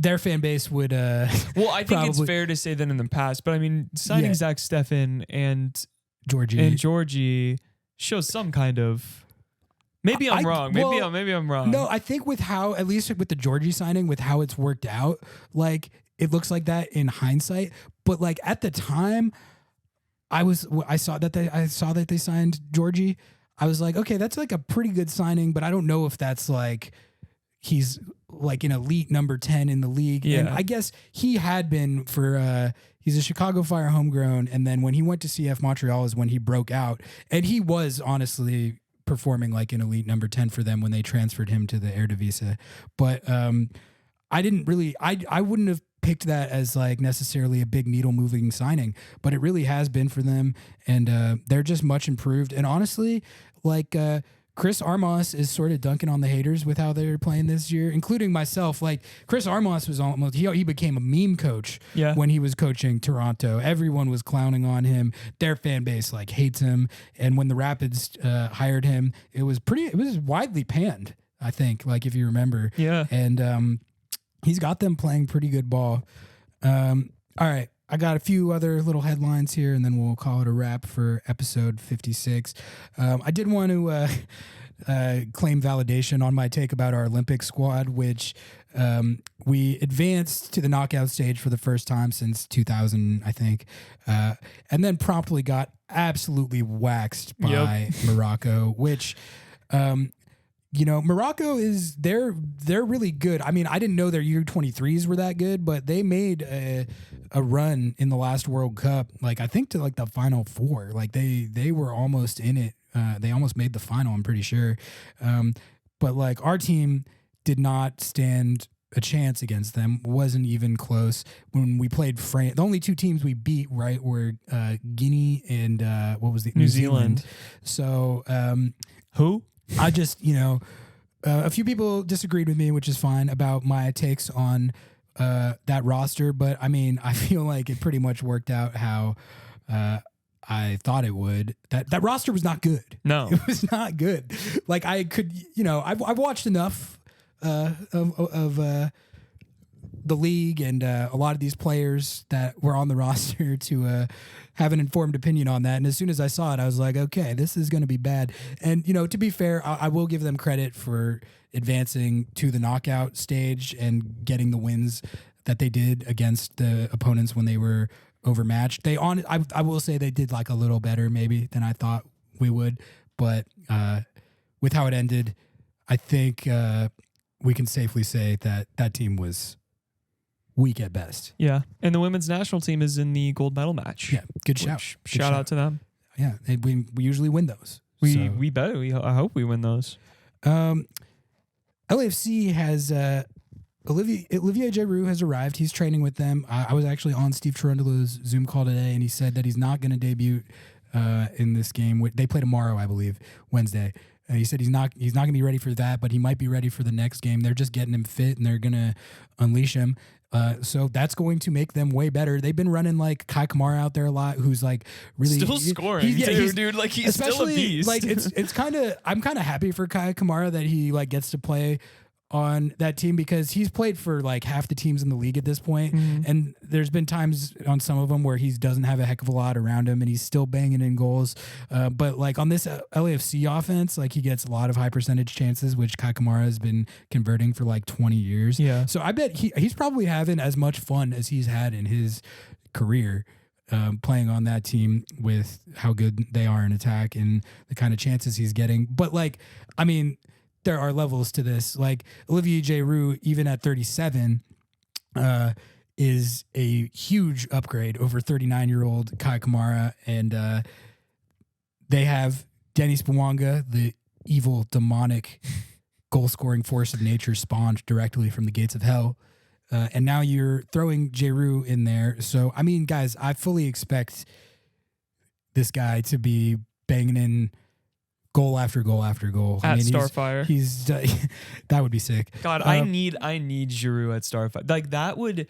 their fan base would well, I think it's fair to say that in the past, but I mean, signing Zach Steffen and Georgi shows some kind of. Maybe I'm wrong. Maybe I'm wrong. No, I think with how, at least with the Georgi signing, with how it's worked out, like it looks like that in hindsight. But like at the time, I saw that they signed Georgi. I was like, okay, that's like a pretty good signing, but I don't know if that's like he's like an elite number 10 in the league. Yeah. And I guess he had been for he's a Chicago Fire homegrown, and then when he went to CF Montreal is when he broke out, and he was honestly performing like an elite number 10 for them when they transferred him to the Eredivisie. But I didn't really, I wouldn't have picked that as like necessarily a big needle moving signing, but it really has been for them, and they're just much improved. And honestly, like Chris Armas is sort of dunking on the haters with how they're playing this year, including myself. Like, Chris Armas was almost, he became a meme coach when he was coaching Toronto. Everyone was clowning on him. Their fan base like hates him. And when the Rapids hired him, it was widely panned, I think, like if you remember. Yeah. And he's got them playing pretty good ball. All right. I got a few other little headlines here, and then we'll call it a wrap for episode 56. I did want to claim validation on my take about our Olympic squad, which we advanced to the knockout stage for the first time since 2000, I think, and then promptly got absolutely waxed by Morocco, which... Morocco they're really good. I mean, I didn't know their U23s were that good, but they made a run in the last World Cup, like I think to like the Final Four. Like they were almost in it. They almost made the final, I'm pretty sure. But like our team did not stand a chance against them. Wasn't even close. When we played France, the only 2 teams we beat, right, were Guinea and what was the New Zealand. So who? I just, a few people disagreed with me, which is fine, about my takes on that roster. But I mean, I feel like it pretty much worked out how I thought it would. That roster was not good. No, it was not good. Like I could, I've watched enough of the league and a lot of these players that were on the roster to have an informed opinion on that. And as soon as I saw it, I was like, okay, this is going to be bad. And, to be fair, I will give them credit for advancing to the knockout stage and getting the wins that they did against the opponents when they were overmatched. I will say they did like a little better maybe than I thought we would. But with how it ended, I think we can safely say that team was weak at best. Yeah. And the women's national team is in the gold medal match. Yeah. Good shout. Shout out to them. Yeah. We usually win those. We better. I hope we win those. LAFC has Olivier Giroud has arrived. He's training with them. I was actually on Steve Cherundolo's Zoom call today, and he said that he's not going to debut in this game. They play tomorrow, I believe, Wednesday. He said he's not going to be ready for that, but he might be ready for the next game. They're just getting him fit, and they're going to unleash him. So that's going to make them way better. They've been running like Kai Kamara out there a lot, who's like really still scoring. Dude, like he's still a beast. Like it's kind of, I'm kind of happy for Kai Kamara that he like gets to play on that team, because he's played for like half the teams in the league at this point. Mm-hmm. And there's been times on some of them where he doesn't have a heck of a lot around him and he's still banging in goals. But like on this LAFC offense, like he gets a lot of high percentage chances, which Kai Kamara has been converting for like 20 years. Yeah. So I bet he's probably having as much fun as he's had in his career playing on that team with how good they are in attack and the kind of chances he's getting. But like, I mean, there are levels to this. Like Olivier Giroud, even at 37, is a huge upgrade over 39-year-old Kai Kamara. And they have Denis Bouanga, the evil, demonic, goal-scoring force of nature spawned directly from the gates of hell. And now you're throwing Giroud in there. So, I mean, guys, I fully expect this guy to be banging in goal after goal after goal. At I mean, Starfire. He's that would be sick. God, I need Giroud at Starfire. Like that would,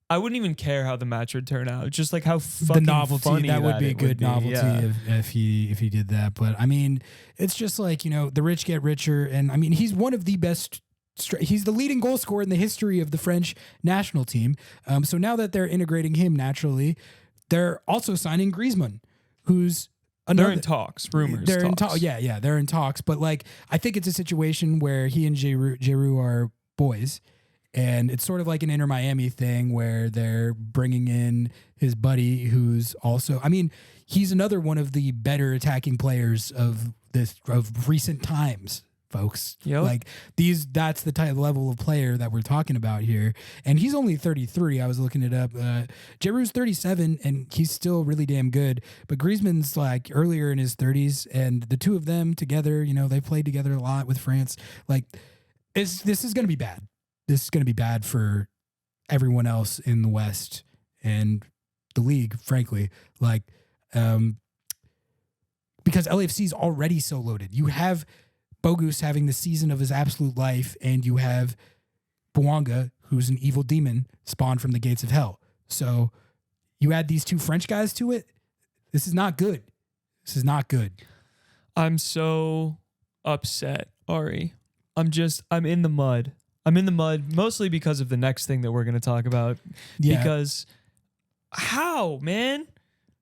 I wouldn't even care how the match would turn out. Just like how fucking the novelty funny that would be a good novelty Yeah. if he did that. But I mean, it's just like, you know, the rich get richer, and I mean, he's one of the best. He's the leading goal scorer in the history of the French national team. So now that they're integrating him naturally, they're also signing Griezmann, who's they're in talks, rumors. They're talks. in yeah, they're in talks. But like, I think it's a situation where he and Giroud are boys, and it's sort of like an Inter Miami thing where they're bringing in his buddy, who's also, I mean, he's another one of the better attacking players of recent times. Folks, Yep. like that's the type of level of player that we're talking about here. And he's only 33. I was looking it up. Giroud's 37 and he's still really damn good. But Griezmann's like earlier in his 30s, and the two of them together, you know, they played together a lot with France. Like this is going to be bad. This is going to be bad for everyone else in the West and the league, frankly. Like, because LAFC is already so loaded. You have Bogus having the season of his absolute life, and you have Bouanga, who's an evil demon spawned from the gates of hell. So you add these two French guys to it. This is not good. This is not good. I'm so upset, Ari. I'm in the mud. I'm in the mud mostly because of the next thing that we're going to talk about. Yeah. Because how, man?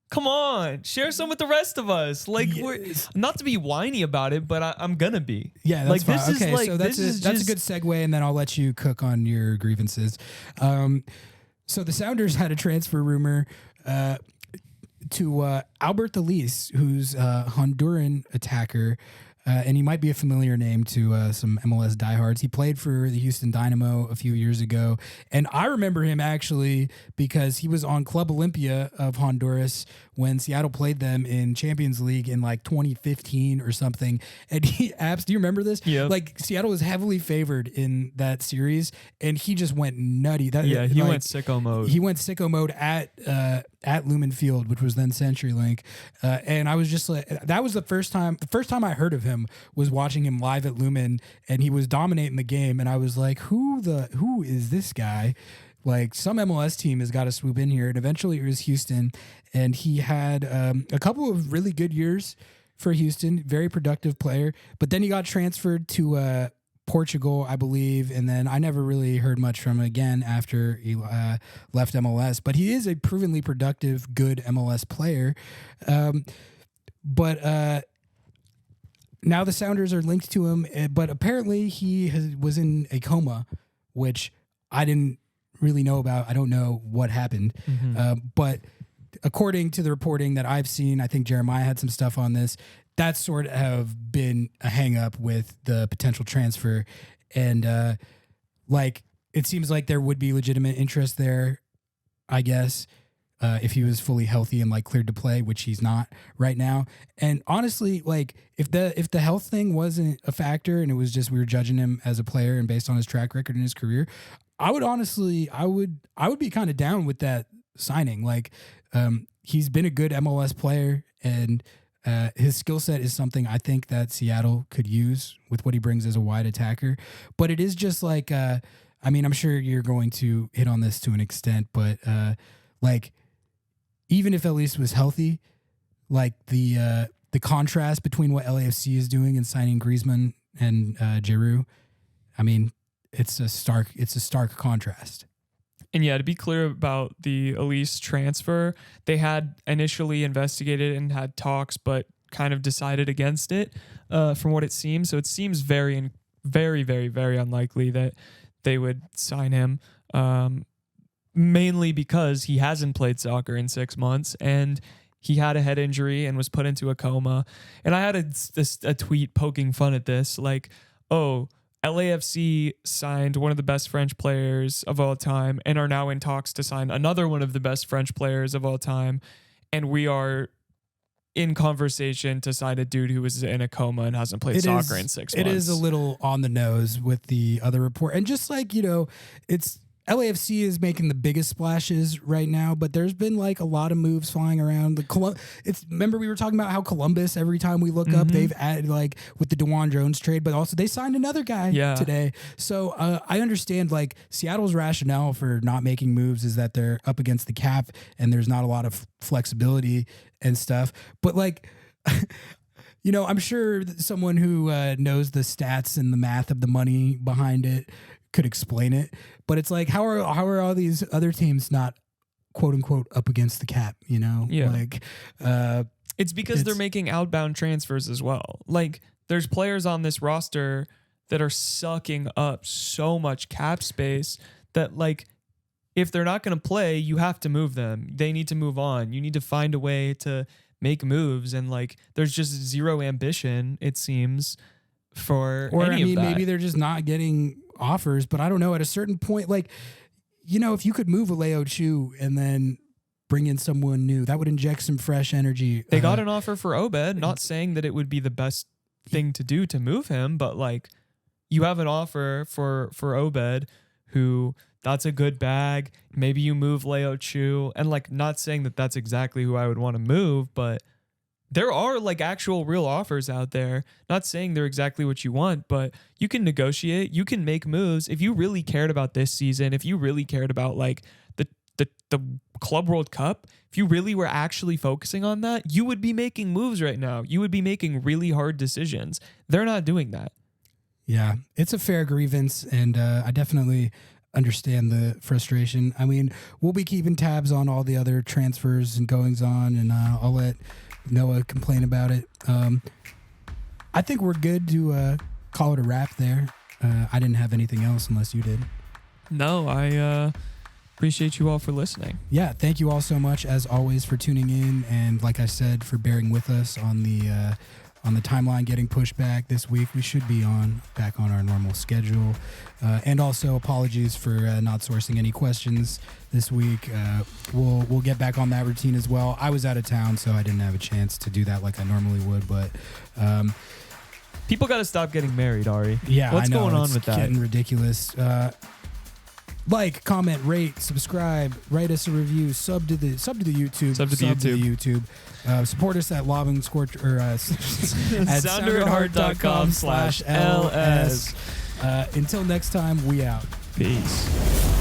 Come on, share some with the rest of us. Like, we're, not to be whiny about it, but I'm gonna be. Yeah, that's like fine. this is Okay, like so that's a good segue, and then I'll let you cook on your grievances. So the Sounders had a transfer rumor to Albert Elise, who's a Honduran attacker. And he might be a familiar name to some MLS diehards. He played for the Houston Dynamo a few years ago. And I remember him actually because he was on Club Olympia of Honduras when Seattle played them in Champions League in like 2015 or something. And do you remember this? Yeah. Like Seattle was heavily favored in that series, and he just went nutty. He went sicko mode. He went sicko mode at Lumen Field, which was then CenturyLink. And I was just like, that was the first time I heard of him was watching him live at Lumen, and he was dominating the game. And I was like, who is this guy? Like, some MLS team has got to swoop in here. And eventually it was Houston, and he had a couple of really good years for Houston, very productive player. But then he got transferred to Portugal, I believe, and then I never really heard much from him again after he left MLS. But he is a provenly productive, good MLS player. But now the Sounders are linked to him, but apparently he was in a coma, which I didn't really know about. I don't know what happened. But according to the reporting that I've seen, I think Jeremiah had some stuff on this. That's sort of been a hang up with the potential transfer. And like, it seems like there would be legitimate interest there, I guess, if he was fully healthy and like cleared to play, which he's not right now. And honestly, like if the health thing wasn't a factor and it was just we were judging him as a player and based on his track record and his career, I would be kind of down with that signing. Like he's been a good MLS player, and his skill set is something I think that Seattle could use with what he brings as a wide attacker. But it is just like, I mean, I'm sure you're going to hit on this to an extent, but like, even if Elise was healthy, like the contrast between what LAFC is doing and signing Griezmann and Giroud, I mean, it's a stark contrast. And yeah, to be clear about the Elise transfer, they had initially investigated and had talks, but kind of decided against it, from what it seems. So it seems very, very, very, very unlikely that they would sign him. Mainly because he hasn't played soccer in 6 months, and he had a head injury and was put into a coma. And I had a tweet poking fun at this, like, oh, LAFC signed one of the best French players of all time and are now in talks to sign another one of the best French players of all time. And we are in conversation to sign a dude who was in a coma and hasn't played soccer in 6 months. It is a little on the nose with the other report. And just like, it's LAFC is making the biggest splashes right now, but there's been like a lot of moves flying around. Remember we were talking about how Columbus, every time we look up, they've added like with the DeJuan Jones trade, but also they signed another guy today. So I understand like Seattle's rationale for not making moves is that they're up against the cap and there's not a lot of flexibility and stuff. But like, I'm sure that someone who knows the stats and the math of the money behind it could explain it, but it's like how are all these other teams not quote unquote up against the cap? It's because they're making outbound transfers as well. Like there's players on this roster that are sucking up so much cap space that like if they're not going to play, you have to move them. They need to move on. You need to find a way to make moves, and like there's just zero ambition, it seems, for any of that. Maybe they're just not getting offers, but I don't know. At a certain point, like, if you could move a Leo Chu and then bring in someone new, that would inject some fresh energy. They got an offer for Obed, not saying that it would be the best thing to do to move him, but like you have an offer for Obed, who that's a good bag. Maybe you move Leo Chu, and like not saying that that's exactly who I would want to move, but there are like actual real offers out there. Not saying they're exactly what you want, but you can negotiate. You can make moves. If you really cared about this season, if you really cared about like the Club World Cup, if you really were actually focusing on that, you would be making moves right now. You would be making really hard decisions. They're not doing that. Yeah, it's a fair grievance, and I definitely understand the frustration. I mean, we'll be keeping tabs on all the other transfers and goings on, and I'll let Noah complain about it. I think we're good to call it a wrap there. I didn't have anything else unless you did. No, I appreciate you all for listening. Yeah, thank you all so much as always for tuning in, and like I said, for bearing with us on the timeline getting pushed back this week. We should be back on our normal schedule, and also apologies for not sourcing any questions this week. We'll get back on that routine as well. I was out of town, so I didn't have a chance to do that like I normally would. But people got to stop getting married, Ari. Yeah, what's I know, going on it's with that? Getting ridiculous. Like, comment, rate, subscribe, write us a review, sub to the YouTube. Support us at Lobbing, Scorchers, or at sounderheart.com/LS. Until next time, we out. Peace.